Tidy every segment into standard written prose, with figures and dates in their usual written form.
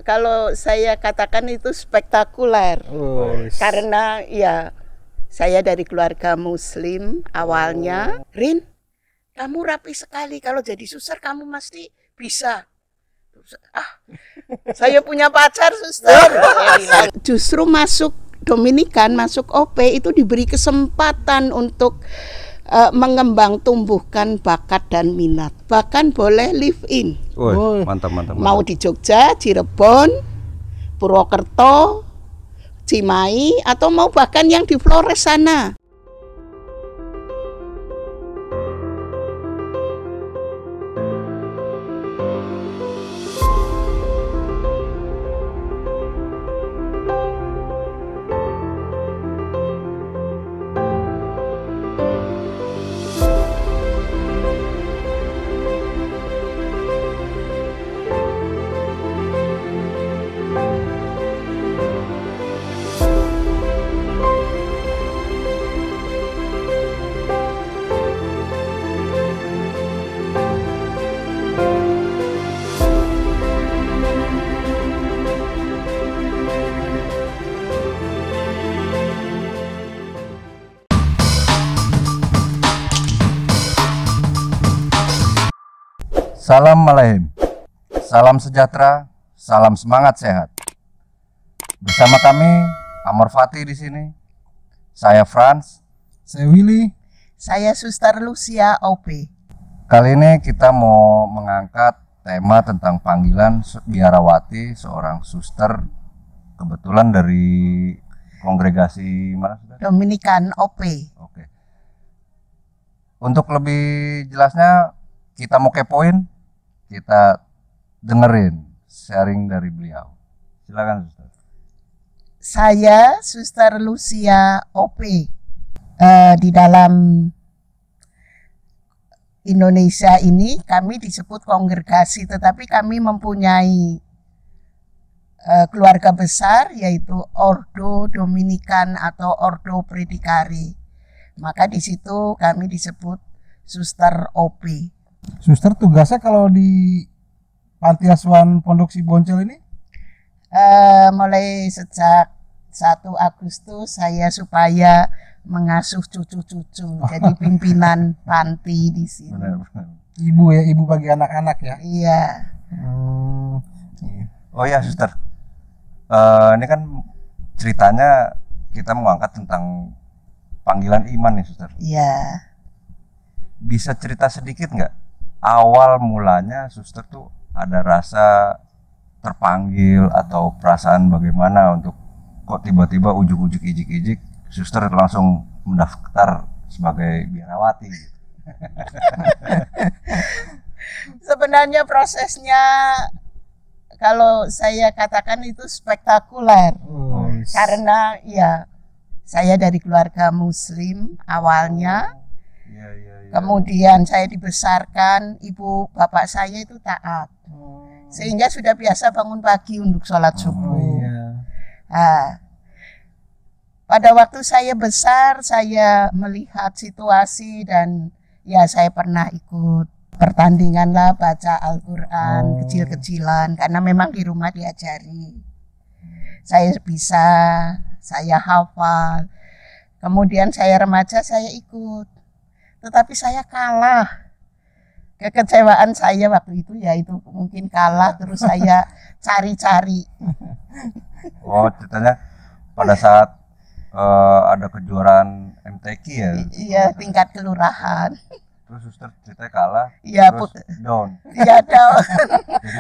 Kalau saya katakan itu spektakuler. Karena ya saya dari keluarga muslim awalnya. Rin, kamu rapi sekali, kalau jadi suster kamu mesti bisa. Saya punya pacar suster. Justru masuk Dominikan, masuk OP itu diberi kesempatan untuk mengembang tumbuhkan bakat dan minat. Bahkan boleh live in. Mantap. Mau di Jogja, Cirebon, Purwokerto, Cimahi, atau mau bahkan yang di Flores sana. Salam Malahim, salam sejahtera, salam semangat sehat. Bersama kami Amor Fatih di sini. Saya Franz, saya Willy, saya Suster Lucia OP. Kali ini kita mau mengangkat tema tentang panggilan biarawati seorang suster, kebetulan dari kongregasi mana sudah? Dominikan OP. Oke. Untuk lebih jelasnya kita mau kepoin, kita dengerin sharing dari beliau. Silakan suster. Saya Suster Lucia OP. Di dalam Indonesia ini kami disebut kongregasi, tetapi kami mempunyai keluarga besar, yaitu Ordo Dominikan atau Ordo Predikari. Maka di situ kami disebut Suster OP. Suster tugasnya kalau di Panti Asuhan Pondok Siboncel ini? Mulai sejak 1 Agustus saya supaya mengasuh cucu-cucu, jadi pimpinan panti di sini. Benar. Ibu bagi anak-anak ya? Iya. Oh ya suster, ini kan ceritanya kita mau angkat tentang panggilan iman nih suster. Iya. Bisa cerita sedikit nggak? Awal mulanya suster tuh ada rasa terpanggil atau perasaan bagaimana untuk kok tiba-tiba ujuk-ujuk ijik-ijik suster langsung mendaftar sebagai biarawati. Sebenarnya prosesnya kalau saya katakan itu spektakuler. Karena ya saya dari keluarga muslim awalnya. Kemudian saya dibesarkan, ibu bapak saya itu taat. Sehingga sudah biasa bangun pagi untuk sholat subuh. Pada waktu saya besar, saya melihat situasi dan ya saya pernah ikut pertandingan lah, baca Al-Quran kecil-kecilan. Karena memang di rumah diajari. Saya bisa, saya hafal. Kemudian saya remaja, saya ikut. Tetapi saya kalah. Kekecewaan saya waktu itu yaitu mungkin kalah, terus saya cari-cari. Oh, ceritanya pada saat ada kejuaraan MTQ ya? Iya, tingkat kelurahan. Terus suster ceritanya kalah, iya, terus down. Iya, down. Jadi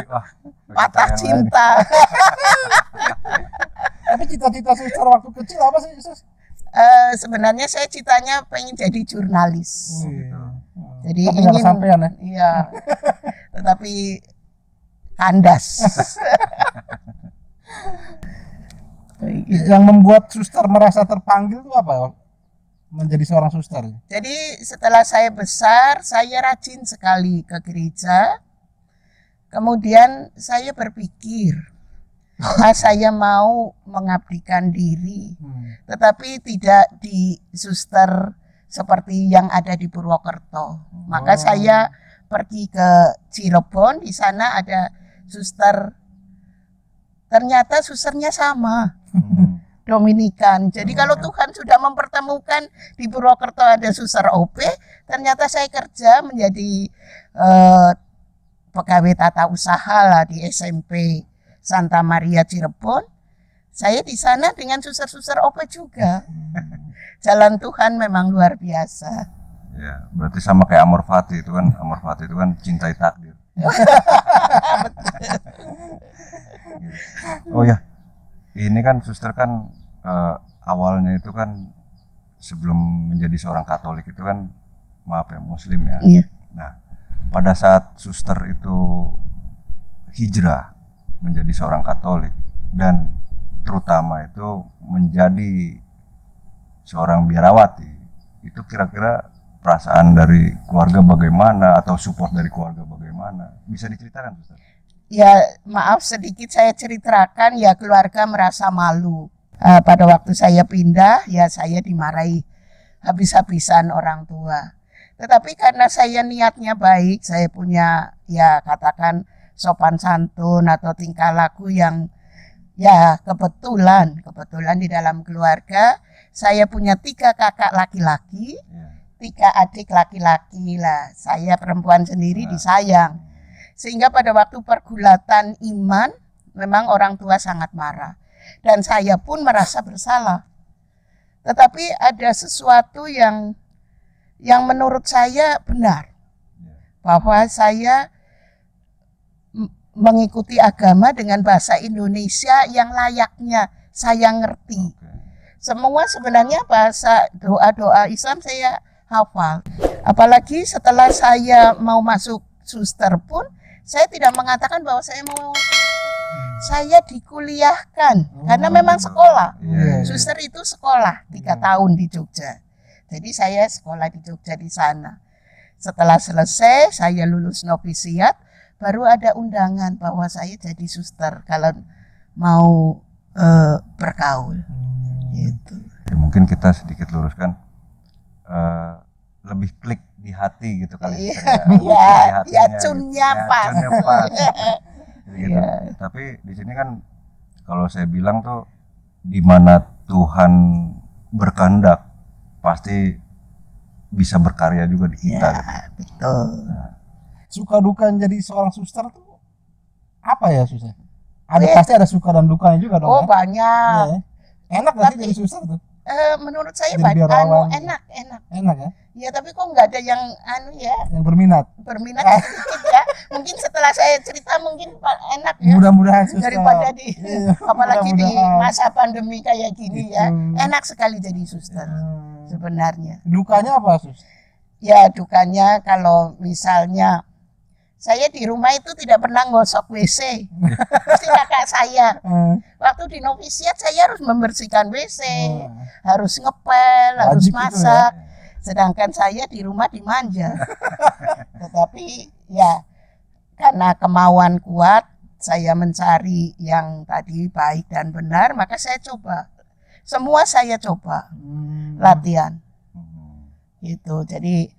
patah cinta. Tapi cita-cita suster waktu kecil apa sih sus? Sebenarnya saya citanya pengen jadi jurnalis. Jadi tapi ingin sampean ya? Iya. Tetapi kandas. Yang membuat suster merasa terpanggil itu apa? Menjadi seorang suster. Jadi setelah saya besar, saya rajin sekali ke gereja. Kemudian saya berpikir, saya mau mengabdikan diri, tetapi tidak di suster seperti yang ada di Purwokerto. Maka saya pergi ke Cirebon, di sana ada suster ternyata susternya sama, Dominikan. Jadi kalau Tuhan sudah mempertemukan di Purwokerto ada suster OP, ternyata saya kerja menjadi pegawai tata usaha lah di SMP Santa Maria Cirebon. Saya di sana dengan suster-suster OP juga. Jalan Tuhan memang luar biasa. Ya, berarti sama kayak Amor Fati itu kan. Amor Fati itu kan cintai takdir. Oh ya, ini kan suster kan awalnya itu kan sebelum menjadi seorang Katolik itu kan, maaf ya, Muslim ya. Iya. Nah, pada saat suster itu hijrah menjadi seorang Katolik dan terutama itu menjadi seorang biarawati, itu kira-kira perasaan dari keluarga bagaimana atau support dari keluarga bagaimana? Bisa diceritakan, suster? Ya, maaf sedikit saya ceritakan, ya keluarga merasa malu. Pada waktu saya pindah, ya saya dimarahi habis-habisan orang tua. Tetapi karena saya niatnya baik, saya punya ya katakan sopan santun atau tingkah laku yang ya kebetulan di dalam keluarga saya punya 3 kakak laki-laki, 3 adik laki-laki lah. Saya perempuan sendiri disayang. Sehingga pada waktu pergulatan iman memang orang tua sangat marah dan saya pun merasa bersalah. Tetapi ada sesuatu yang menurut saya benar, bahwa saya mengikuti agama dengan bahasa Indonesia yang layaknya saya ngerti. Semua sebenarnya bahasa doa-doa Islam saya hafal. Apalagi setelah saya mau masuk suster pun saya tidak mengatakan bahwa saya dikuliahkan karena memang sekolah. Suster itu sekolah 3 tahun di Jogja. Jadi saya sekolah di Jogja di sana. Setelah selesai saya lulus novisiat, baru ada undangan bahwa saya jadi suster kalau mau bergaul. Gitu. Ya, mungkin kita sedikit luruskan, lebih klik di hati gitu kali. Ya cunnya pas. Gitu. Tapi di sini kan kalau saya bilang tuh di mana Tuhan berkehendak pasti bisa berkarya juga di kita. Ya, betul. Nah, suka duka jadi seorang suster tuh apa ya, susah? Pasti ada suka dan dukanya juga dong. Oh, ya? Banyak. Ya. Enak gak sih jadi suster tuh? Menurut saya enak. Enak ya? Ya, tapi kok nggak ada yang yang berminat sedikit ya. Mungkin setelah saya cerita mungkin enak ya. Mudah-mudahan suster. Daripada apalagi di masa pandemi kayak gini ya. Enak sekali jadi suster sebenarnya. Dukanya apa, Sus? Ya, dukanya kalau misalnya saya di rumah itu tidak pernah gosok WC. Pasti kakak saya. Waktu di novisiat saya harus membersihkan WC, harus ngepel, harus masak. Ya? Sedangkan saya di rumah dimanja. Tetapi ya karena kemauan kuat, saya mencari yang tadi baik dan benar, maka saya coba. Semua saya coba latihan. Gitu. Jadi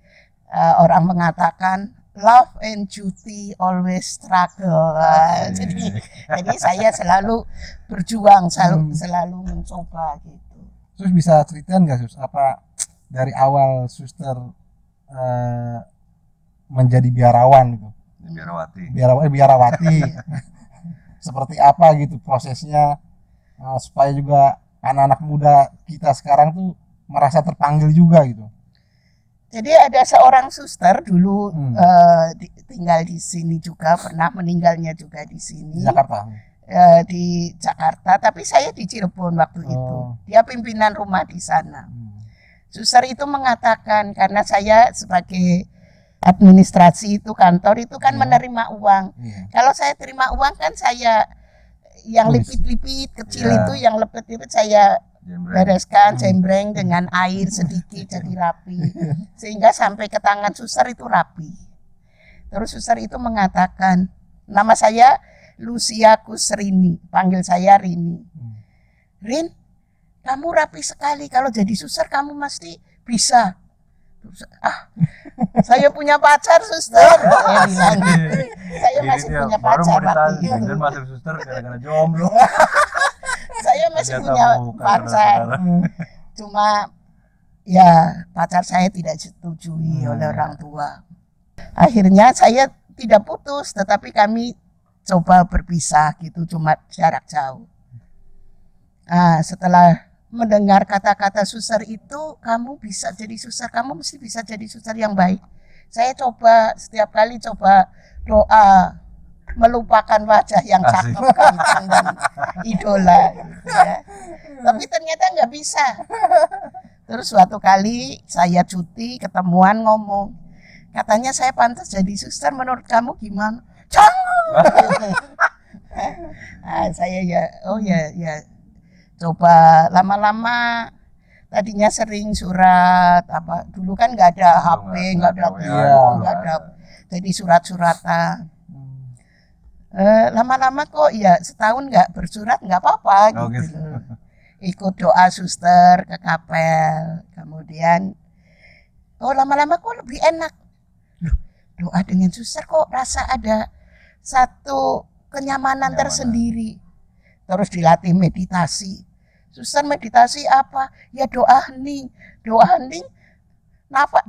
orang mengatakan love and duty always struggle. Jadi saya selalu berjuang, selalu mencoba gitu. Terus bisa ceritain nggak, Sus, apa dari awal suster menjadi biarawan gitu? Biarawati. Seperti apa gitu prosesnya supaya juga anak-anak muda kita sekarang tuh merasa terpanggil juga gitu. Jadi ada seorang suster dulu tinggal di sini juga, pernah meninggalnya juga di sini. Jakarta. Di Jakarta, tapi saya di Cirebon waktu itu. Dia pimpinan rumah di sana. Suster itu mengatakan, karena saya sebagai administrasi itu kantor itu kan menerima uang. Kalau saya terima uang kan saya yang lipit-lipit kecil itu, yang lepet-lepet saya bereskan, jembreng dengan air sedikit jadi rapi, sehingga sampai ke tangan suster itu rapi. Terus suster itu mengatakan, nama saya Lucia Kusrini, panggil saya Rini. Rin, kamu rapi sekali, kalau jadi suster kamu mesti bisa Terus, saya punya pacar suster, saya bilang gitu. Saya masih punya baru pacar mau waktu ditanding itu. dan masuk suster gara-gara jomblo. Saya masih Ternyata punya bukan, pacar. saudara-saudara. Cuma ya pacar saya tidak disetujui oleh orang tua. Akhirnya saya tidak putus, tetapi kami coba berpisah gitu, cuma jarak jauh. Nah, setelah mendengar kata-kata suster itu, kamu bisa jadi suster, kamu mesti bisa jadi suster yang baik. Saya coba setiap kali coba doa melupakan wajah yang Asik. cakep, ganteng dan idola, gitu ya. Tapi ternyata nggak bisa. Terus suatu kali saya cuti, ketemuan ngomong, katanya saya pantas jadi suster, menurut kamu gimana? Jangan. Nah, saya ya, oh ya, coba lama-lama. Tadinya sering surat, apa dulu kan nggak ada HP, nggak ada nggak ada, jadi surat-suratan. Lama-lama kok ya setahun nggak bersurat nggak apa-apa Oh, gitu gitu. loh. Ikut doa suster ke kapel, kemudian lama-lama kok lebih enak. Loh, doa dengan suster kok rasa ada satu kenyamanan tersendiri. Terus dilatih meditasi. Suster meditasi apa? Ya doa hening. Doa hening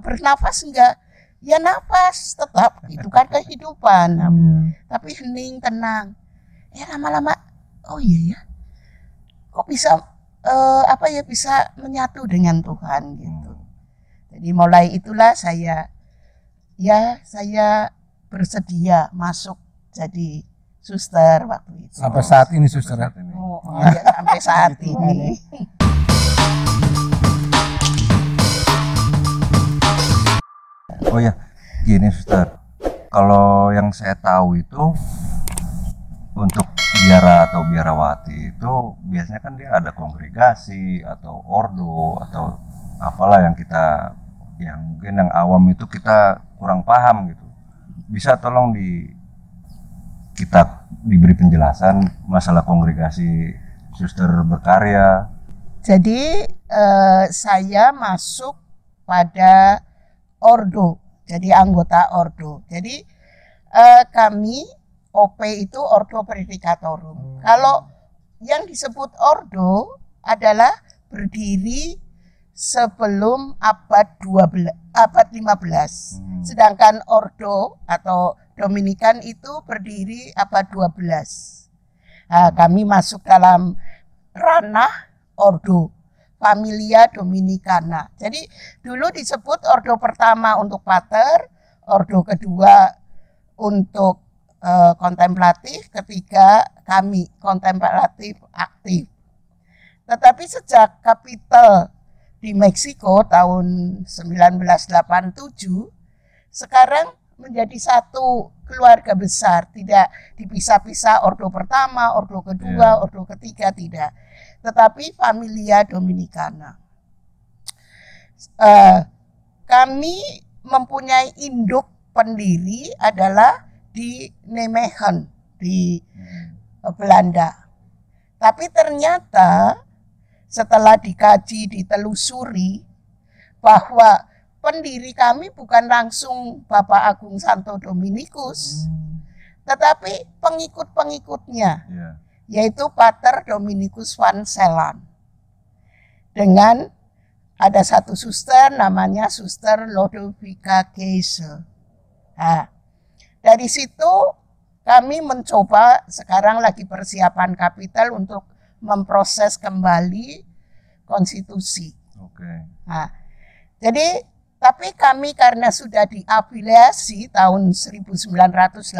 bernafas enggak? Ya nafas tetap, itu kan kehidupan. Tapi hening, tenang. Lama-lama, oh iya ya, kok bisa bisa menyatu dengan Tuhan gitu. Jadi mulai itulah saya bersedia masuk jadi suster waktu itu. Sampai saat ini suster. Ya, sampai saat ini. Oh ya, gini suster. Kalau yang saya tahu itu untuk biara atau biarawati itu biasanya kan dia ada kongregasi atau ordo atau apalah yang mungkin yang awam itu kita kurang paham gitu. Bisa tolong kita diberi penjelasan masalah kongregasi suster berkarya. Jadi saya masuk pada ordo, jadi anggota ordo. Jadi kami OP itu Ordo Predicatorum. Kalau yang disebut ordo adalah berdiri sebelum abad 15. Sedangkan ordo atau Dominikan itu berdiri abad 12. Nah, kami masuk dalam ranah ordo Familia Dominicana. Jadi dulu disebut ordo pertama untuk pater, ordo kedua untuk kontemplatif, ketiga kami kontemplatif aktif. Tetapi sejak kapital di Meksiko tahun 1987, sekarang menjadi satu keluarga besar, tidak dipisah-pisah ordo pertama, ordo kedua, ordo ketiga, tidak. Tetapi Familia Dominicana. Kami mempunyai induk pendiri adalah di Nijmegen di Belanda. Tapi ternyata setelah dikaji, ditelusuri bahwa pendiri kami bukan langsung Bapak Agung Santo Dominikus, tetapi pengikut-pengikutnya, yaitu Pater Dominikus van Celan. Dengan ada satu suster namanya Suster Lodovica Geisel. Nah, dari situ kami mencoba, sekarang lagi persiapan kapital untuk memproses kembali konstitusi. Nah, jadi tapi kami karena sudah diafiliasi tahun 1987,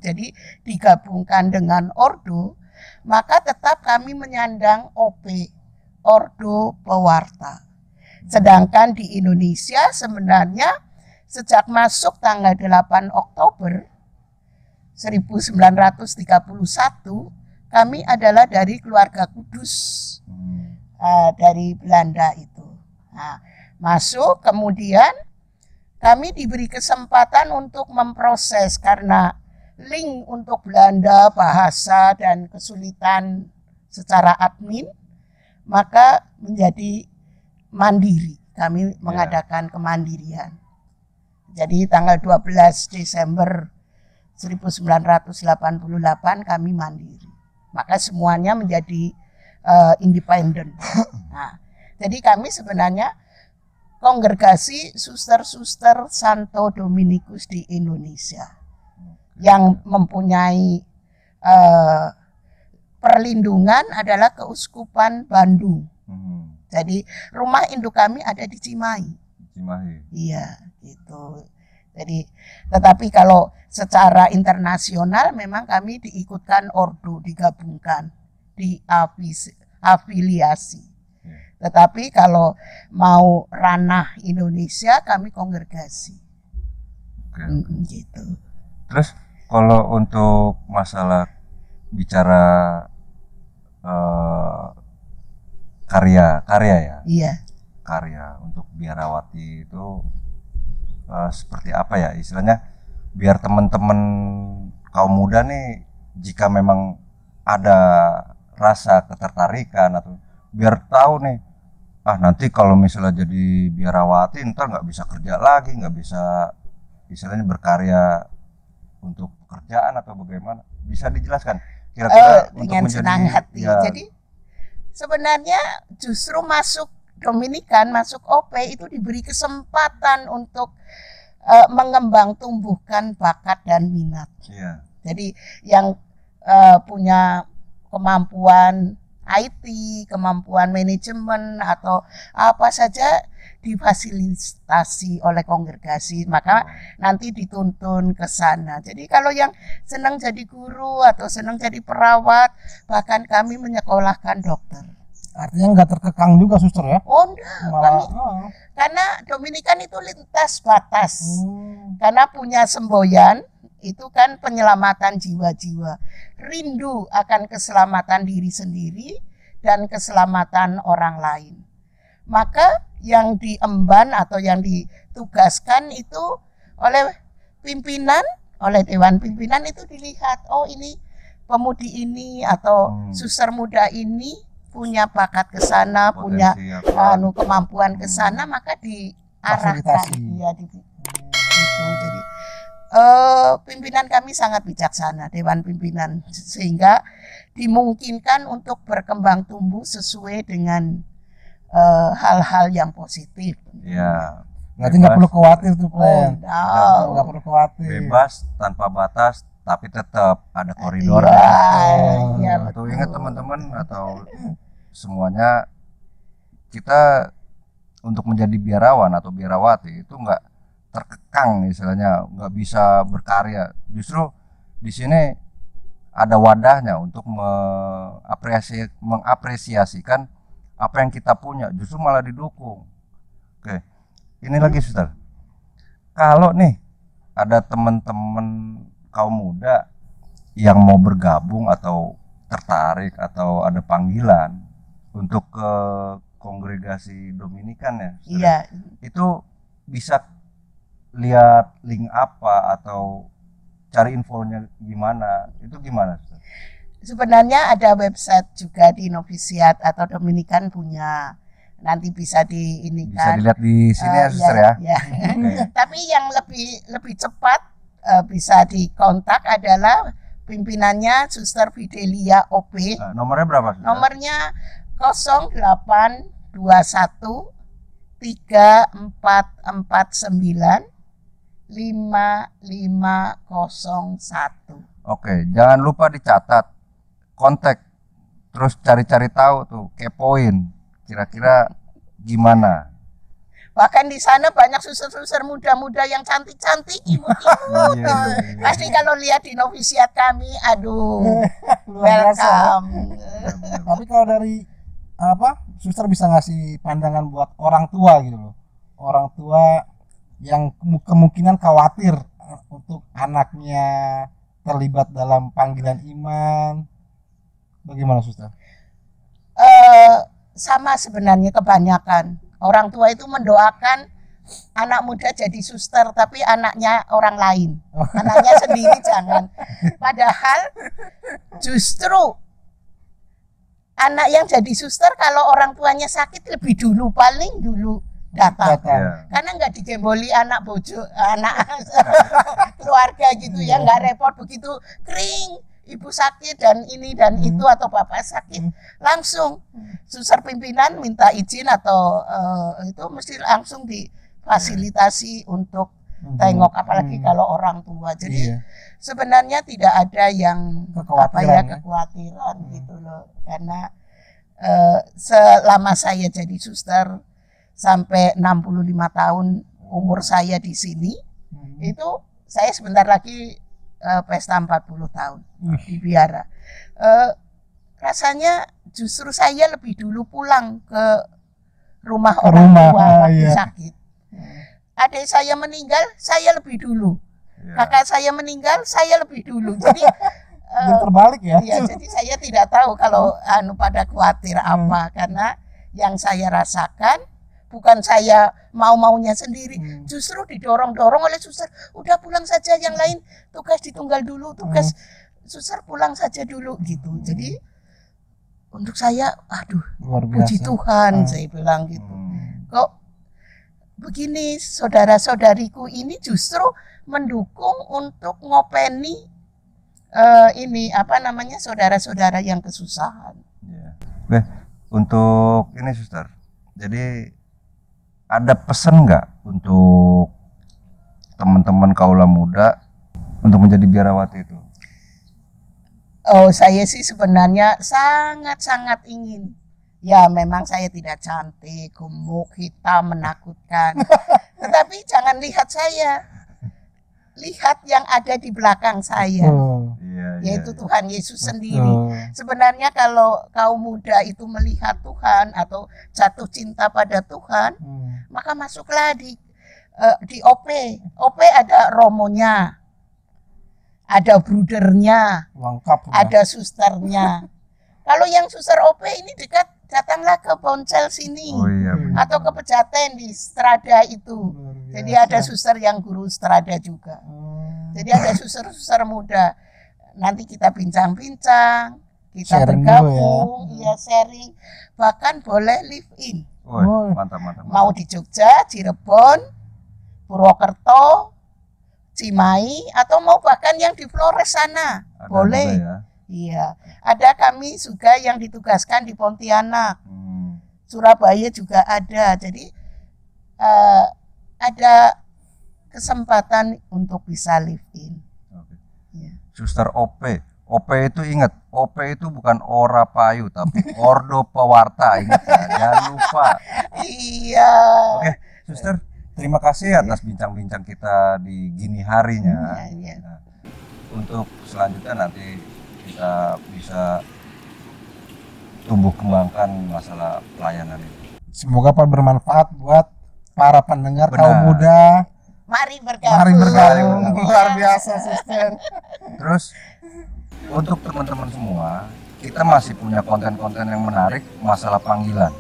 jadi digabungkan dengan ordo, maka tetap kami menyandang OP, Ordo Pewarta. Sedangkan di Indonesia sebenarnya sejak masuk tanggal 8 Oktober 1931, kami adalah dari keluarga Kudus dari Belanda itu. Nah, masuk, kemudian kami diberi kesempatan untuk memproses karena link untuk Belanda, bahasa, dan kesulitan secara admin, maka menjadi mandiri. kami mengadakan kemandirian. Jadi tanggal 12 Desember 1988 kami mandiri. Maka semuanya menjadi independen. Nah, jadi kami sebenarnya kongregasi suster-suster Santo Dominikus di Indonesia yang mempunyai perlindungan adalah Keuskupan Bandung. Jadi rumah induk kami ada di Cimahi. Iya, gitu. Jadi, tetapi kalau secara internasional memang kami diikutkan ordo, digabungkan, diafiliasi. Tetapi kalau mau ranah Indonesia kami kongregasi. Gitu. Terus kalau untuk masalah bicara karya ya? Iya. Karya untuk biarawati itu seperti apa ya istilahnya, biar teman-teman kaum muda nih jika memang ada rasa ketertarikan atau biar tahu nih, nanti kalau misalnya jadi biarawati ntar nggak bisa kerja lagi, nggak bisa istilahnya berkarya untuk pekerjaan atau bagaimana, bisa dijelaskan kira-kira dengan untuk senang hati ya. Jadi sebenarnya justru masuk Dominikan, masuk OP itu diberi kesempatan untuk mengembang tumbuhkan bakat dan minat. Jadi yang punya kemampuan IT, kemampuan manajemen atau apa saja difasilitasi oleh kongregasi, maka nanti dituntun ke sana. Jadi kalau yang senang jadi guru atau senang jadi perawat, bahkan kami menyekolahkan dokter. Artinya nggak terkekang juga suster ya? Oh enggak, karena Dominikan itu lintas batas. Karena punya semboyan itu kan penyelamatan jiwa-jiwa, rindu akan keselamatan diri sendiri dan keselamatan orang lain. Maka yang diemban atau yang ditugaskan itu oleh pimpinan, oleh dewan pimpinan itu dilihat, oh ini pemudi ini atau suster muda ini punya bakat ke sana, punya kemampuan ke sana, maka diarahkan dia gitu. Jadi pimpinan kami sangat bijaksana, dewan pimpinan, sehingga dimungkinkan untuk berkembang tumbuh sesuai dengan hal-hal yang positif. Ya, berarti nggak perlu khawatir tuh, Plan. Nggak perlu khawatir. Bebas tanpa batas, tapi tetap ada koridor. Iya, Tuh ingat teman-teman atau semuanya, kita untuk menjadi biarawan atau biarawati itu nggak terkekang istilahnya, nggak bisa berkarya. Justru di sini ada wadahnya untuk mengapresiasikan apa yang kita punya, justru malah didukung. Oke, ini lagi suster, kalau nih ada teman-teman kaum muda yang mau bergabung atau tertarik atau ada panggilan untuk ke kongregasi Dominikan ya, suster, iya, itu bisa lihat link apa atau cari infonya gimana, itu gimana suster? Sebenarnya ada website juga di novisiat atau Dominikan punya, nanti bisa Bisa dilihat di sini ya suster ya. Tapi yang lebih cepat bisa dikontak adalah pimpinannya Suster Fidelia OP. Nomornya berapa suster? Nomornya 0821 3449 5501. Oke, jangan lupa dicatat, kontak, terus cari-cari tahu tuh, kepoin kira-kira gimana. Bahkan di sana banyak suster-suster muda-muda yang cantik-cantik, imut-imut. Pasti kalau lihat di novisiat kami, aduh, welcome. Tapi kalau dari suster bisa ngasih pandangan buat orang tua gitu loh, orang tua yang kemungkinan khawatir untuk anaknya terlibat dalam panggilan iman, bagaimana suster? Sama sebenarnya, kebanyakan orang tua itu mendoakan anak muda jadi suster, tapi anaknya orang lain, anaknya sendiri jangan. Padahal justru anak yang jadi suster kalau orang tuanya sakit lebih dulu, paling dulu datang. Iya. Karena nggak digemboli anak bojo, anak keluarga gitu ya, nggak repot begitu kering, ibu sakit dan ini dan itu atau bapak sakit, langsung suster pimpinan minta izin atau itu mesti langsung difasilitasi untuk tengok, apalagi kalau orang tua. Jadi sebenarnya tidak ada yang kekhawatiran gitu loh, karena selama saya jadi suster sampai 65 tahun umur saya di sini, itu saya sebentar lagi pesta 40 tahun di biara. Rasanya justru saya lebih dulu pulang ke rumah orang tua waktu sakit. Adik saya meninggal, saya lebih dulu. Kakak saya meninggal, saya lebih dulu. Jadi terbalik ya. Iya, jadi saya tidak tahu kalau pada khawatir apa, karena yang saya rasakan bukan saya mau-maunya sendiri, justru didorong-dorong oleh suster. Udah pulang saja, yang lain tugas ditunggal dulu, tugas suster pulang saja dulu gitu. Jadi untuk saya, aduh, puji Tuhan, saya bilang gitu. Kok begini, saudara-saudariku ini justru mendukung untuk ngopeni ini apa namanya, saudara-saudara yang kesusahan. Oke, untuk ini suster, jadi ada pesan nggak untuk teman-teman kaula muda untuk menjadi biarawati itu? Oh, saya sih sebenarnya sangat-sangat ingin. Ya, memang saya tidak cantik, gemuk, hitam, menakutkan. Tetapi jangan lihat saya. Lihat yang ada di belakang saya. Yaitu Tuhan Yesus sendiri. Sebenarnya kalau kaum muda itu melihat Tuhan atau jatuh cinta pada Tuhan, maka masuklah di OP. OP ada romonya, ada brudernya, lengkap, ada susternya. Kalau yang suster OP ini dekat, datanglah ke Poncel sini, atau ke Pejaten di Strada itu. Jadi ada suster yang guru Strada juga. Jadi ada suster-suster muda. Nanti kita bincang-bincang, kita bergabung, sharing, bahkan boleh live in. Mantap. Mau di Jogja, Cirebon, Purwokerto, Cimahi, atau mau bahkan yang di Flores sana, boleh. Iya, ada kami juga yang ditugaskan di Pontianak, Surabaya juga ada. Jadi ada kesempatan untuk bisa live in. Suster OP itu ingat, OP itu bukan ora payu tapi ordo pewarta, ingat ya, jangan lupa. Iya. Oke, suster, terima kasih atas bincang-bincang kita di gini harinya. Nah, untuk selanjutnya nanti kita bisa tumbuh kembangkan masalah pelayanan ini. Semoga bermanfaat buat para pendengar kaum muda. Mari bergabung. Luar biasa, suster. Terus untuk teman-teman semua, kita masih punya konten-konten yang menarik masalah panggilan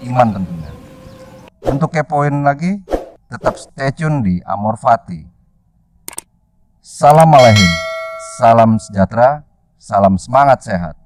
iman tentunya. Untuk kepoin lagi, tetap stay tune di Amor Fati. Salam Alehim, salam sejahtera, salam semangat sehat.